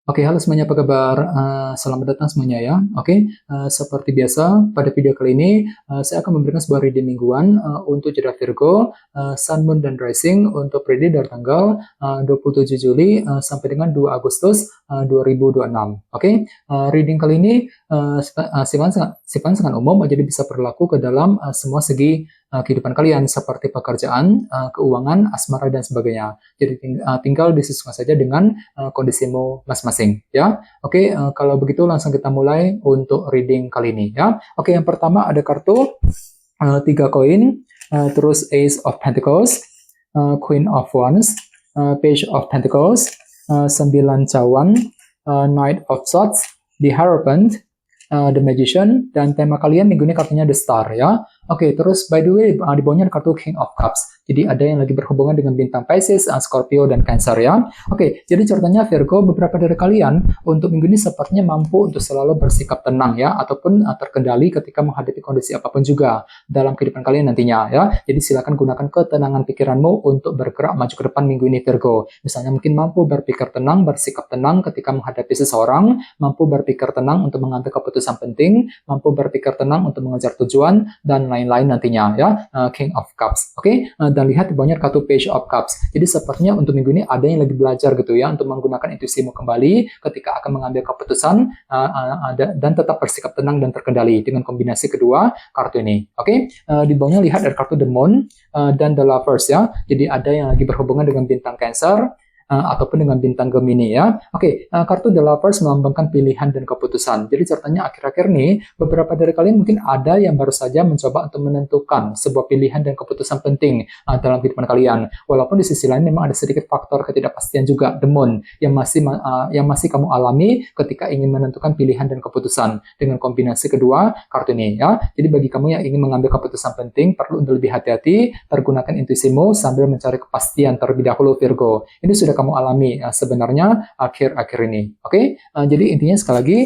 Oke, halo semuanya, apa kabar? Selamat datang semuanya ya. Oke, seperti biasa, pada video kali ini saya akan memberikan sebuah reading mingguan untuk zodiak Virgo, Sun, Moon, dan Rising untuk reading dari tanggal 27 Juli sampai dengan 2 Agustus 2026. Oke, reading kali ini sifatnya sangat umum, jadi bisa berlaku ke dalam semua segi kehidupan kalian, seperti pekerjaan, keuangan, asmara, dan sebagainya. Jadi tinggal disesuaikan saja dengan kondisimu masing-masing ya. Oke, kalau begitu langsung kita mulai untuk reading kali ini ya. Oke, yang pertama ada kartu 3 koin, terus Ace of Pentacles, Queen of Wands, Page of Pentacles, 9 cawan, Knight of Swords, The Hierophant, The Magician, dan tema kalian minggu ini kartunya The Star ya. Oke, terus by the way di bawahnya ada kartu King of Cups. Jadi ada yang lagi berhubungan dengan bintang Pisces, Scorpio, dan Cancer ya. Oke, jadi ceritanya Virgo, beberapa dari kalian untuk minggu ini sepertinya mampu untuk selalu bersikap tenang ya, ataupun terkendali ketika menghadapi kondisi apapun juga dalam kehidupan kalian nantinya ya. Jadi silakan gunakan ketenangan pikiranmu untuk bergerak maju ke depan minggu ini Virgo. Misalnya mungkin mampu berpikir tenang, bersikap tenang ketika menghadapi seseorang, mampu berpikir tenang untuk mengambil keputusan penting, mampu berpikir tenang untuk mengejar tujuan, dan lain-lain nantinya ya. King of Cups. Oke, dan lihat di bawahnya kartu Page of Cups. Jadi sepertinya untuk minggu ini ada yang lagi belajar gitu ya untuk menggunakan intuisimu kembali ketika akan mengambil keputusan dan tetap bersikap tenang dan terkendali dengan kombinasi kedua kartu ini. Oke, di bawahnya lihat ada kartu The Moon dan The Lovers ya. Jadi ada yang lagi berhubungan dengan bintang Cancer ataupun dengan bintang Gemini ya. Oke, kartu The Lovers melambangkan pilihan dan keputusan. Jadi ceritanya akhir-akhir ini beberapa dari kalian mungkin ada yang baru saja mencoba untuk menentukan sebuah pilihan dan keputusan penting dalam kehidupan kalian. Walaupun di sisi lain memang ada sedikit faktor ketidakpastian juga The Moon yang masih kamu alami ketika ingin menentukan pilihan dan keputusan dengan kombinasi kedua kartu ini ya. Jadi bagi kamu yang ingin mengambil keputusan penting perlu untuk lebih hati-hati, pergunakan intuisimu sambil mencari kepastian terlebih dahulu Virgo. Ini sudah kamu alami sebenarnya akhir-akhir ini. Oke, jadi intinya sekali lagi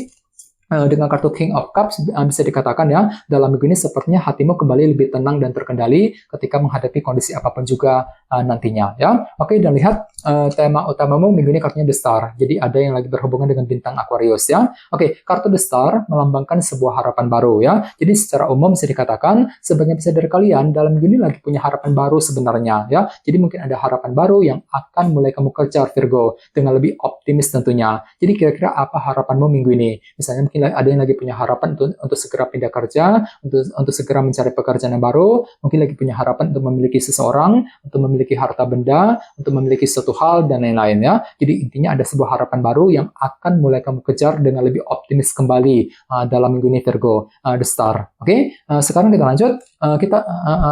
dengan kartu King of Cups bisa dikatakan ya dalam minggu ini sepertinya hatimu kembali lebih tenang dan terkendali ketika menghadapi kondisi apapun juga nantinya ya. Oke, dan lihat tema utamamu minggu ini kartunya The Star. Jadi ada yang lagi berhubungan dengan bintang Aquarius ya. Oke, kartu The Star melambangkan sebuah harapan baru ya. Jadi secara umum bisa dikatakan sebagian besar dari kalian dalam minggu ini lagi punya harapan baru sebenarnya ya. Jadi mungkin ada harapan baru yang akan mulai kamu kejar Virgo dengan lebih optimis tentunya. Jadi kira-kira apa harapanmu minggu ini? Misalnya mungkin ada yang lagi punya harapan untuk segera pindah kerja, untuk segera mencari pekerjaan yang baru, mungkin lagi punya harapan untuk memiliki seseorang, untuk memiliki harta benda, untuk memiliki suatu hal, dan lain-lain ya. Jadi intinya ada sebuah harapan baru yang akan mulai kamu kejar dengan lebih optimis kembali dalam minggu ini Virgo, The Star. Oke, sekarang kita lanjut.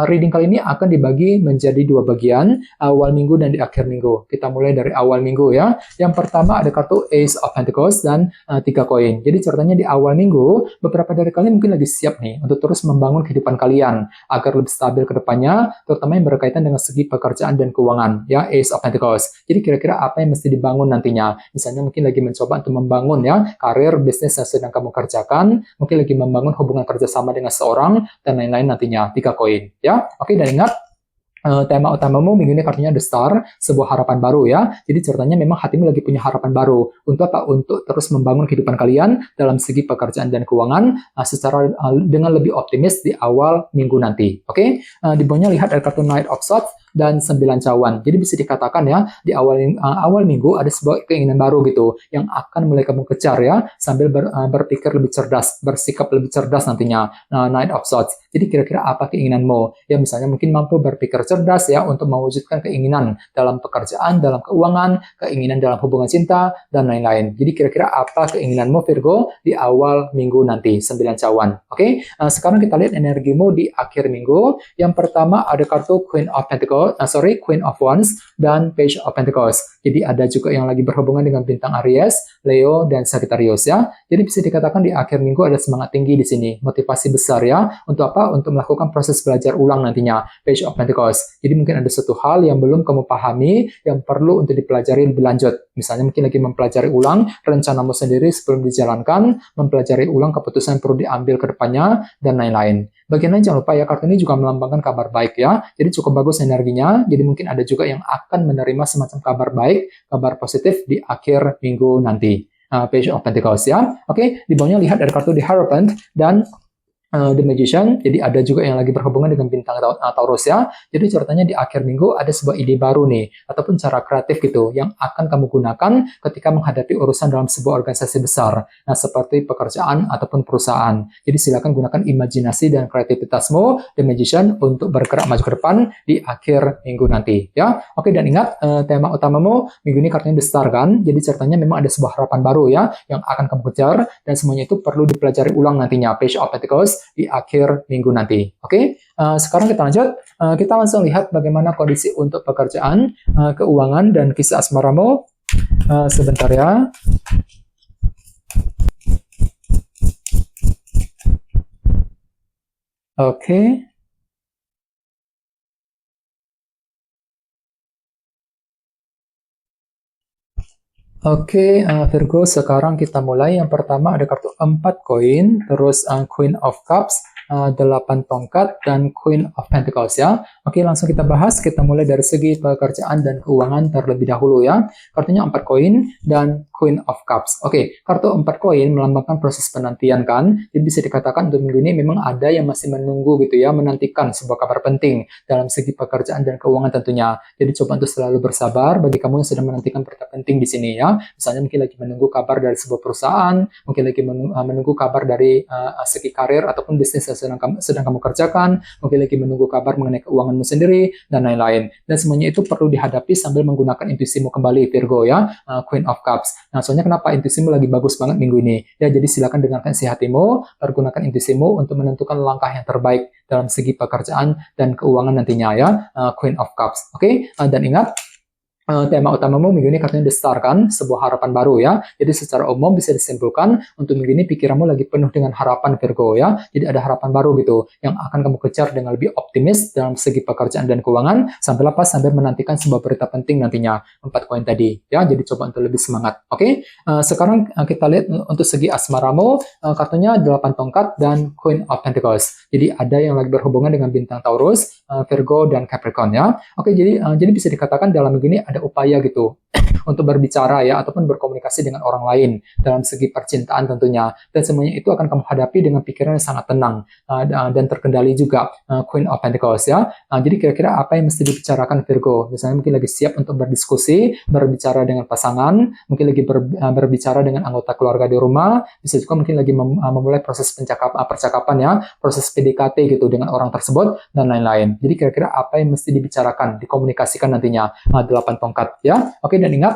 Reading kali ini akan dibagi menjadi dua bagian, awal minggu dan di akhir minggu. Kita mulai dari awal minggu ya. Yang pertama ada kartu Ace of Pentacles dan 3 koin. Jadi ceritanya di awal minggu, beberapa dari kalian mungkin lagi siap nih untuk terus membangun kehidupan kalian agar lebih stabil ke depannya, terutama yang berkaitan dengan segi pekerjaan dan keuangan, ya, Ace of Pentacles. Jadi kira-kira apa yang mesti dibangun nantinya? Misalnya mungkin lagi mencoba untuk membangun ya karir, bisnis yang sedang kamu kerjakan, mungkin lagi membangun hubungan kerjasama dengan seorang, dan lain-lain nantinya. 3 koin, ya. Oke, dan ingat tema utamamu minggu ini kartunya The Star, sebuah harapan baru ya. Jadi ceritanya memang hatimu lagi punya harapan baru. Untuk apa? Untuk terus membangun kehidupan kalian dalam segi pekerjaan dan keuangan dengan lebih optimis di awal minggu nanti. Oke? Di bawahnya lihat ada kartu Knight of Swords dan 9 cawan. Jadi bisa dikatakan ya, di awal minggu ada sebuah keinginan baru gitu yang akan mulai kamu kejar ya, sambil berpikir lebih cerdas, bersikap lebih cerdas nantinya. Knight of Swords. Jadi kira-kira apa keinginanmu? Ya misalnya mungkin mampu berpikir cerdas ya untuk mewujudkan keinginan dalam pekerjaan, dalam keuangan, keinginan dalam hubungan cinta, dan lain-lain. Jadi kira-kira apa keinginanmu Virgo di awal minggu nanti, 9 cawan. Oke, sekarang kita lihat energimu di akhir minggu. Yang pertama ada kartu Queen of Wands dan Page of Pentacles. Jadi ada juga yang lagi berhubungan dengan bintang Aries, Leo, dan Sagittarius ya. Jadi bisa dikatakan di akhir minggu ada semangat tinggi di sini, motivasi besar ya. Untuk apa? Untuk melakukan proses belajar ulang nantinya, Page of Pentacles. Jadi mungkin ada satu hal yang belum kamu pahami yang perlu untuk dipelajari lebih lanjut. Misalnya mungkin lagi mempelajari ulang rencanamu sendiri sebelum dijalankan, mempelajari ulang keputusan yang perlu diambil ke depannya, dan lain-lain. Bagian lain jangan lupa ya, kartu ini juga melambangkan kabar baik ya. Jadi cukup bagus energinya. Jadi mungkin ada juga yang akan menerima semacam kabar baik, kabar positif di akhir minggu nanti. Page of Pentacles ya. Oke, di bawahnya lihat ada kartu The Hierophant dan The Magician, jadi ada juga yang lagi berhubungan dengan bintang Taurus ya. Jadi ceritanya di akhir minggu ada sebuah ide baru nih, ataupun cara kreatif gitu, yang akan kamu gunakan ketika menghadapi urusan dalam sebuah organisasi besar. Nah, seperti pekerjaan ataupun perusahaan. Jadi silakan gunakan imajinasi dan kreativitasmu, The Magician, untuk bergerak maju ke depan di akhir minggu nanti ya. Oke, dan ingat tema utamamu minggu ini kartunya The Star kan. Jadi ceritanya memang ada sebuah harapan baru ya, yang akan kamu kejar, dan semuanya itu perlu dipelajari ulang nantinya, Page of Pentacles, di akhir minggu nanti. Oke, sekarang kita lanjut. Kita langsung lihat bagaimana kondisi untuk pekerjaan, keuangan, dan kisah asmaramu. Sebentar ya. Oke. Oke, Virgo, sekarang kita mulai. Yang pertama ada kartu 4 koin, terus Queen of Cups, 8 tongkat, dan Queen of Pentacles ya. Oke, langsung kita bahas. Kita mulai dari segi pekerjaan dan keuangan terlebih dahulu ya. Kartunya 4 koin dan Queen of Cups. Oke, kartu 4 koin melambangkan proses penantian kan. Jadi bisa dikatakan untuk minggu ini memang ada yang masih menunggu gitu ya, menantikan sebuah kabar penting dalam segi pekerjaan dan keuangan tentunya. Jadi coba untuk selalu bersabar bagi kamu yang sedang menantikan berita penting di sini ya. Misalnya mungkin lagi menunggu kabar dari sebuah perusahaan, mungkin lagi menunggu kabar dari segi karir ataupun bisnis yang sedang kamu kerjakan, mungkin lagi menunggu kabar mengenai keuanganmu sendiri, dan lain-lain. Dan semuanya itu perlu dihadapi sambil menggunakan intuisimu kembali, Virgo ya, Queen of Cups. Nah, soalnya kenapa intuisimu lagi bagus banget minggu ini? Ya, jadi silakan dengarkan isi hatimu, pergunakan intuisimu untuk menentukan langkah yang terbaik dalam segi pekerjaan dan keuangan nantinya ya, Queen of Cups. Oke, dan ingat, tema utamamu minggu ini katanya The Star kan, sebuah harapan baru ya. Jadi secara umum bisa disimpulkan untuk minggu ini pikiranmu lagi penuh dengan harapan, Virgo ya. Jadi ada harapan baru gitu yang akan kamu kejar dengan lebih optimis dalam segi pekerjaan dan keuangan, sampai lepas sambil menantikan sebuah berita penting nantinya, 4 koin tadi ya. Jadi coba untuk lebih semangat. Oke, sekarang kita lihat untuk segi asmaramu, kartunya 8 tongkat dan Queen of Pentacles. Jadi ada yang lagi berhubungan dengan bintang Taurus, Virgo, dan Capricorn ya. Oke, jadi bisa dikatakan dalam minggu ini ada upaya gitu untuk berbicara ya, ataupun berkomunikasi dengan orang lain dalam segi percintaan tentunya, dan semuanya itu akan kamu hadapi dengan pikiran yang sangat tenang dan terkendali juga, Queen of Pentacles ya. Jadi kira-kira apa yang mesti dibicarakan, Virgo? Misalnya mungkin lagi siap untuk berdiskusi, berbicara dengan pasangan, mungkin lagi berbicara dengan anggota keluarga di rumah, bisa juga mungkin lagi memulai proses percakapan ya, proses PDKT gitu dengan orang tersebut, dan lain-lain. Jadi kira-kira apa yang mesti dibicarakan, dikomunikasikan nantinya, 8 tongkat ya. Oke, dan ingat,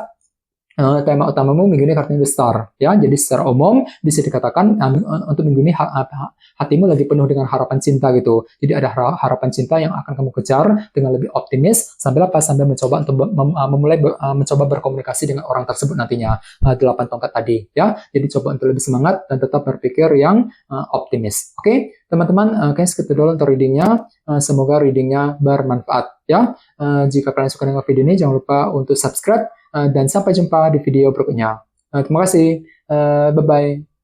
tema utamamu minggu ini kartunya The Star ya. Jadi secara umum bisa dikatakan untuk minggu ini hatimu lagi penuh dengan harapan cinta gitu. Jadi ada harapan cinta yang akan kamu kejar dengan lebih optimis sambil mencoba untuk mencoba berkomunikasi dengan orang tersebut nantinya, 8 tongkat tadi ya. Jadi coba untuk lebih semangat dan tetap berpikir yang optimis. Oke, teman-teman, kayaknya segitu dulu untuk readingnya. Semoga readingnya bermanfaat ya. Jika kalian suka dengan video ini, jangan lupa untuk subscribe, dan sampai jumpa di video berikutnya. Terima kasih. Bye-bye.